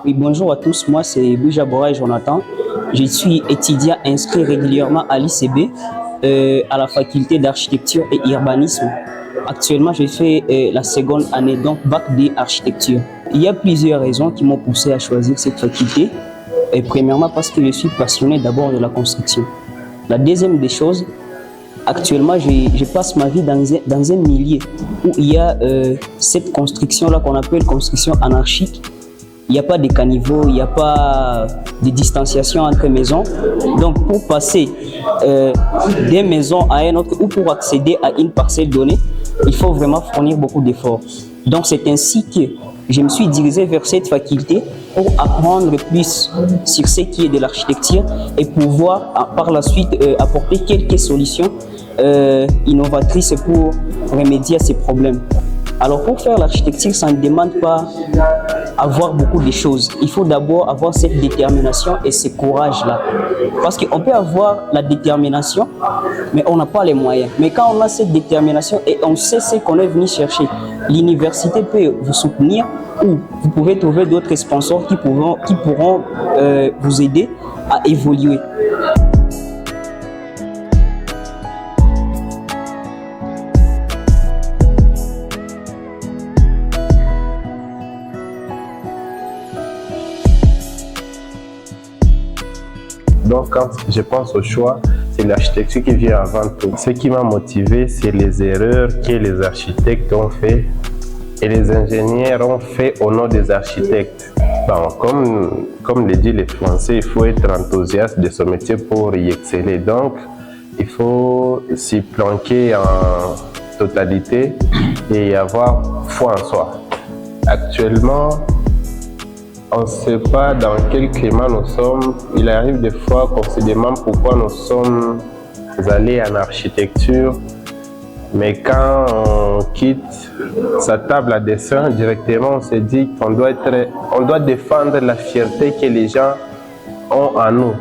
Oui, bonjour à tous. Moi, c'est Bouja Bora et Jonathan. Je suis étudiant inscrit régulièrement à l'ICB, à la faculté d'architecture et urbanisme. Actuellement, je fais la seconde année, donc bac D architecture. Il y a plusieurs raisons qui m'ont poussé à choisir cette faculté. Premièrement, parce que je suis passionné d'abord de la construction. La deuxième des choses, actuellement, je passe ma vie dans un milieu où il y a cette construction-là qu'on appelle construction anarchique. Il n'y a pas de caniveaux, il n'y a pas de distanciation entre maisons. Donc, pour passer des maisons à une autre ou pour accéder à une parcelle donnée, il faut vraiment fournir beaucoup d'efforts. Donc, c'est ainsi que je me suis dirigé vers cette faculté pour apprendre plus sur ce qui est de l'architecture et pouvoir par la suite apporter quelques solutions innovatrices pour remédier à ces problèmes. Alors pour faire l'architecture, ça ne demande pas avoir beaucoup de choses. Il faut d'abord avoir cette détermination et ce courage-là. Parce qu'on peut avoir la détermination, mais on n'a pas les moyens. Mais quand on a cette détermination et on sait ce qu'on est venu chercher, l'université peut vous soutenir ou vous pouvez trouver d'autres sponsors qui pourront vous aider à évoluer. Donc, quand je pense au choix, c'est l'architecture qui vient avant tout. Ce qui m'a motivé, c'est les erreurs que les architectes ont fait et les ingénieurs ont fait au nom des architectes. Bon, comme le disent les Français, il faut être enthousiaste de ce métier pour y exceller. Donc, il faut s'y planquer en totalité et avoir foi en soi. Actuellement, on ne sait pas dans quel climat nous sommes. Il arrive des fois qu'on se demande pourquoi nous sommes allés en architecture. Mais quand on quitte sa table à dessin, directement on se dit qu'on doit défendre la fierté que les gens ont en nous.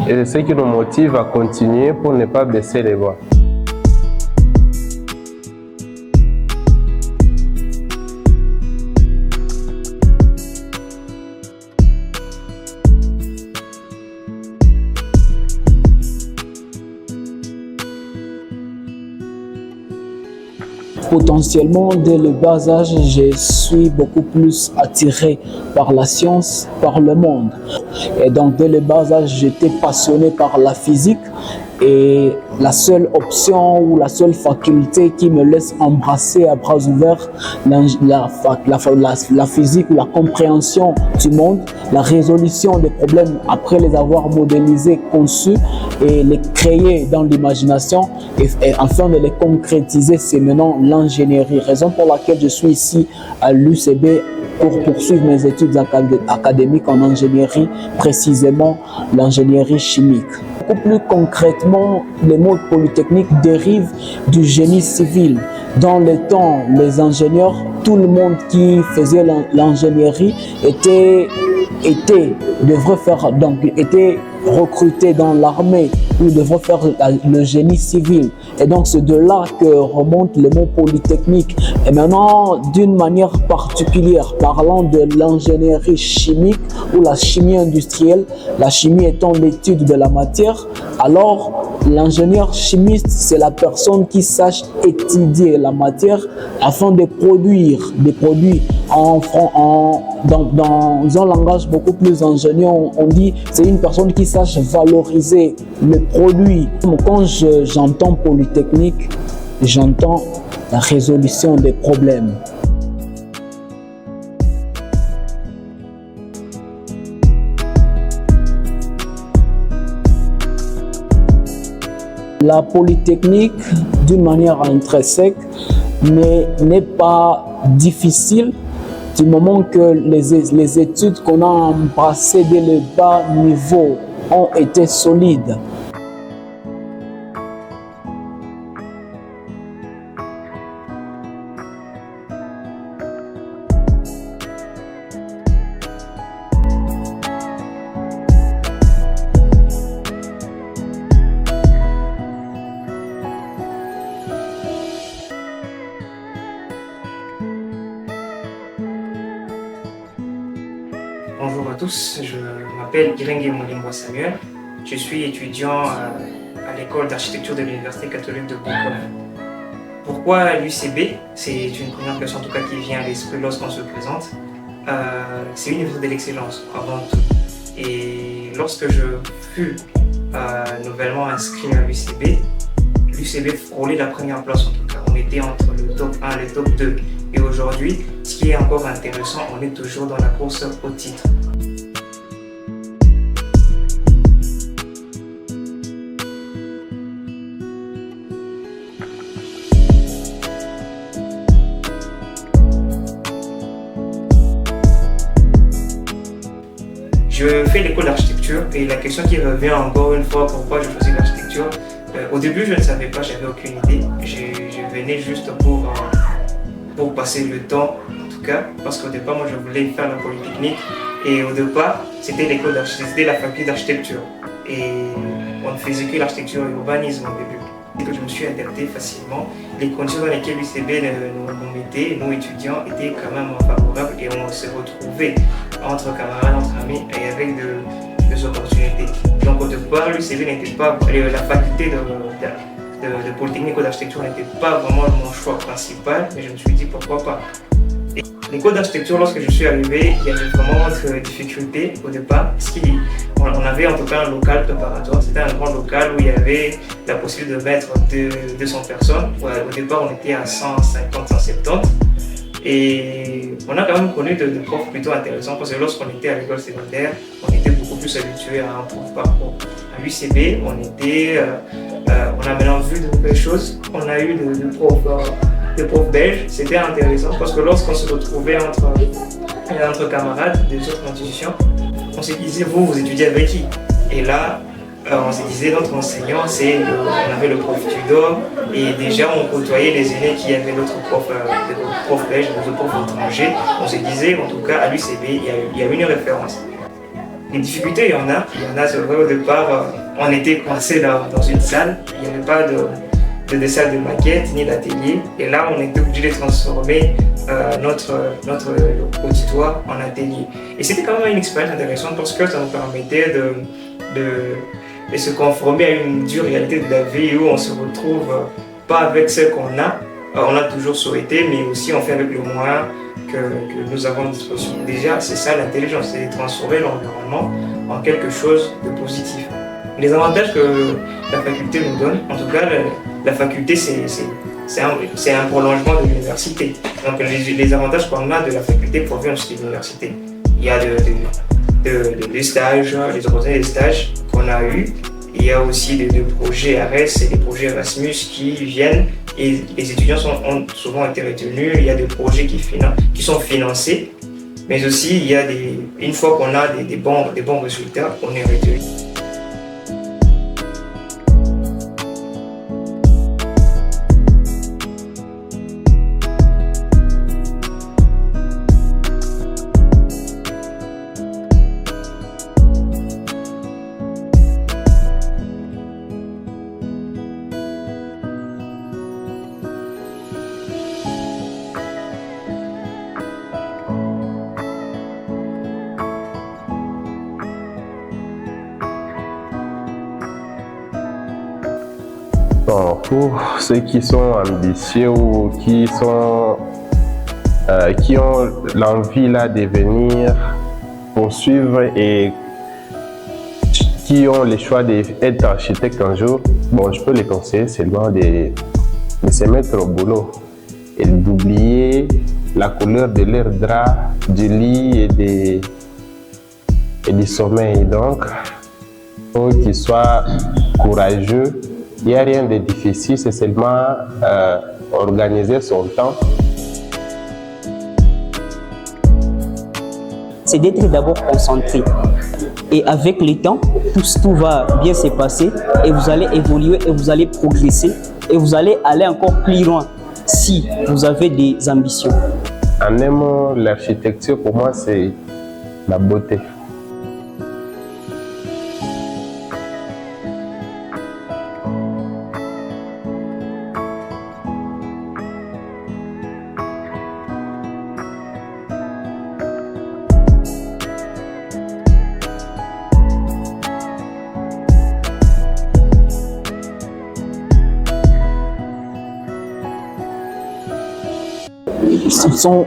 Et c'est ce qui nous motive à continuer pour ne pas baisser les bras. Potentiellement, dès le bas âge, je suis beaucoup plus attiré par la science, par le monde. Et donc, dès le bas âge, j'étais passionné par la physique. Et la seule option ou la seule faculté qui me laisse embrasser à bras ouverts la physique ou la compréhension du monde, la résolution des problèmes après les avoir modélisés, conçus et les créer dans l'imagination et afin de les concrétiser, c'est maintenant l'ingénierie. Raison pour laquelle je suis ici à l'UCB pour poursuivre mes études académiques en ingénierie, précisément l'ingénierie chimique. Beaucoup plus concrètement, le mot polytechnique dérive du génie civil. Dans le temps, les ingénieurs, tout le monde qui faisait l'ingénierie était recruté dans l'armée ou devrait faire le génie civil. Et donc c'est de là que remonte le mot polytechnique. Et maintenant, d'une manière particulière, parlant de l'ingénierie chimique ou la chimie industrielle, la chimie étant l'étude de la matière, alors l'ingénieur chimiste, c'est la personne qui sache étudier la matière afin de produire des produits dans un langage beaucoup plus ingénieux. On dit c'est une personne qui sache valoriser le produit. Quand j'entends polytechnique, j'entends la résolution des problèmes. La polytechnique, d'une manière intrinsèque, n'est pas difficile du moment que les études qu'on a embrassées dès le bas niveau ont été solides. Bonjour à tous, je m'appelle Irenge Molimbo Samuel. Je suis étudiant à l'école d'architecture de l'Université catholique de Bukavu. Pourquoi l'UCB? C'est une première question en tout cas qui vient à l'esprit lorsqu'on se présente. C'est l'université de l'excellence avant tout. Et lorsque je fus nouvellement inscrit à l'UCB frôlait la première place en tout cas. On était entre le top 1 et le top 2. Et aujourd'hui, ce qui est encore intéressant, on est toujours dans la course au titre. Je fais l'école d'architecture et la question qui revient encore une fois, pourquoi je choisis l'architecture. Au début, je ne savais pas, j'avais aucune idée. Je venais juste pour passer le temps, en tout cas, parce qu'au départ, moi, je voulais faire la polytechnique. Et au départ, c'était l'école d'architecture, c'était la faculté d'architecture. Et on ne faisait que l'architecture et l'urbanisme au début. Et que je me suis adapté facilement. Les conditions dans lesquelles l'UCB nous mettait, nous étudiants, étaient quand même favorables et on se retrouvait entre camarades, entre amis et avec des opportunités. Donc au départ, l'UCB n'était pas, la faculté de polytechnique ou d'architecture n'était pas vraiment mon choix principal, mais je me suis dit pourquoi pas. L'école d'architecture, lorsque je suis arrivé, il y avait vraiment d'autres difficultés au départ, parce qu'on avait en tout cas un local préparatoire. C'était un grand local où il y avait la possibilité de mettre 200 personnes. Au départ, on était à 150, 170. Et on a quand même connu de profs plutôt intéressants, parce que lorsqu'on était à l'école secondaire, on était beaucoup plus habitué à un prof parcours. À l'UCB, on a maintenant vu de nouvelles choses. On a eu des profs belges, c'était intéressant parce que lorsqu'on se retrouvait entre camarades des autres institutions, on se disait, vous étudiez avec qui? Et là, on se disait, notre enseignant, on avait le prof Tudor, et déjà on côtoyait les aînés qui avaient d'autres profs belges, d'autres profs étrangers. On se disait, en tout cas, à l'UCB, il y a une référence. Les difficultés, il y en a, c'est vrai, au départ, on était coincé dans une salle, il n'y avait pas de salle de maquette ni d'atelier, et là on était obligé de transformer notre auditoire en atelier. Et c'était quand même une expérience intéressante parce que ça nous permettait de se conformer à une dure réalité de la vie où on se retrouve pas avec ce qu'on a. On a toujours souhaité, mais aussi on fait avec le moyen que nous avons à disposition. Déjà, c'est ça l'intelligence, c'est de transformer l'environnement en quelque chose de positif. Les avantages que la faculté nous donne, en tout cas, la faculté, c'est un prolongement de l'université. Donc, les avantages qu'on a de la faculté proviennent aussi de l'université. Il y a des stages, les opportunités de stages qu'on a eu. Il y a aussi des projets ARES et des projets Erasmus qui viennent et les étudiants ont souvent été retenus. Il y a des projets qui sont financés, mais aussi il y a une fois qu'on a des bons résultats, on est retenu. Bon, pour ceux qui sont ambitieux ou qui ont l'envie là de venir poursuivre et qui ont le choix d'être architecte un jour, bon, je peux les conseiller seulement de se mettre au boulot et d'oublier la couleur de leur drap, du lit et du sommeil. Donc, il faut qu'ils soient courageux. Il n'y a rien de difficile, c'est seulement organiser son temps. C'est d'être d'abord concentré. Et avec le temps, tout va bien se passer et vous allez évoluer et vous allez progresser et vous allez aller encore plus loin si vous avez des ambitions. En un mot, l'architecture pour moi c'est la beauté.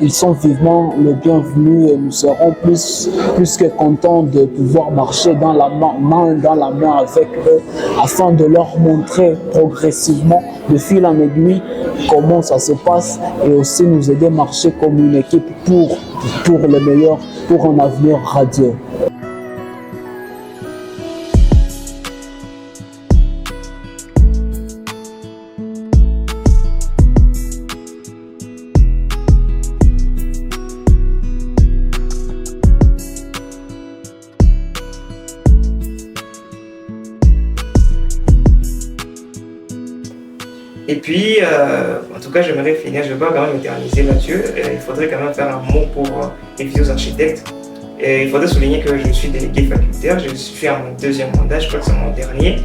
ils sont vivement le bienvenu et nous serons plus que contents de pouvoir marcher dans la main dans la main avec eux afin de leur montrer progressivement de fil en aiguille comment ça se passe et aussi nous aider à marcher comme une équipe pour le meilleur, pour un avenir radieux. Et puis, en tout cas, j'aimerais finir, je ne vais pas quand même éterniser là-dessus. Il faudrait quand même faire un mot pour les futurs architectes. Et il faudrait souligner que je suis délégué facultaire, je suis en mon deuxième mandat, je crois que c'est mon dernier.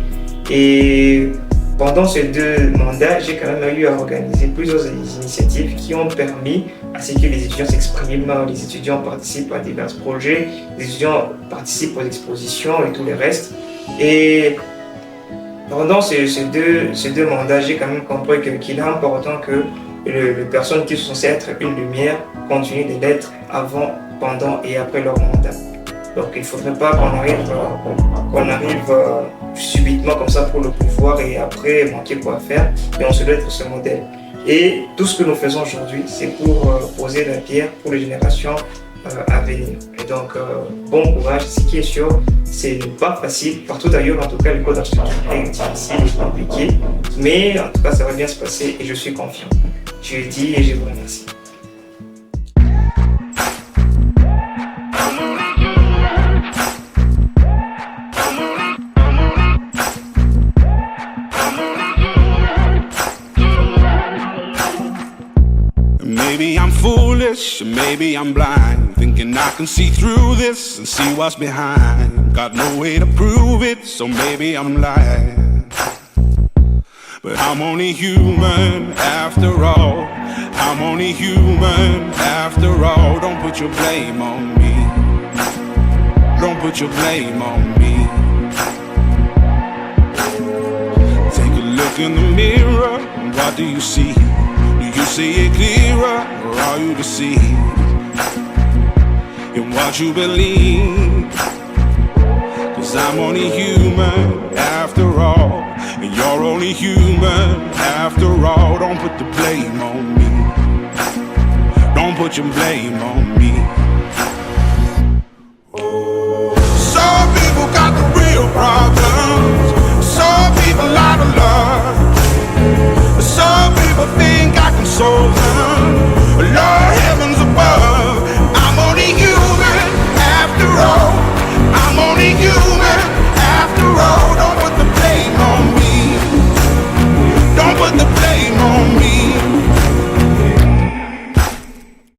Et pendant ces 2 mandats, j'ai quand même eu à organiser plusieurs initiatives qui ont permis à ce que les étudiants s'expriment, les étudiants participent à divers projets, les étudiants participent aux expositions et tout le reste. Et pendant ces deux mandats, j'ai quand même compris qu'il est important que les personnes qui sont censées être une lumière continuent de l'être avant, pendant et après leur mandat. Donc il ne faudrait pas qu'on arrive subitement comme ça pour le pouvoir et après manquer quoi faire, mais on se doit être ce modèle. Et tout ce que nous faisons aujourd'hui, c'est pour poser la pierre pour les générations à venir. Et donc, bon courage. Ce qui est sûr, c'est pas facile. Partout ailleurs, en tout cas, le code d'architecture est difficile et compliqué. Mais en tout cas, ça va bien se passer et je suis confiant. Je le dis et je vous remercie. Maybe I'm foolish, maybe I'm blind, thinking I can see through this and see what's behind. Got no way to prove it, so maybe I'm lying. But I'm only human after all. I'm only human after all. Don't put your blame on me. Don't put your blame on me. Take a look in the mirror, and what do you see? Do you see it clearer, or are you deceived in what you believe? 'Cause I'm only human after all, and you're only human after all. Don't put the blame on me. Don't put your blame on me.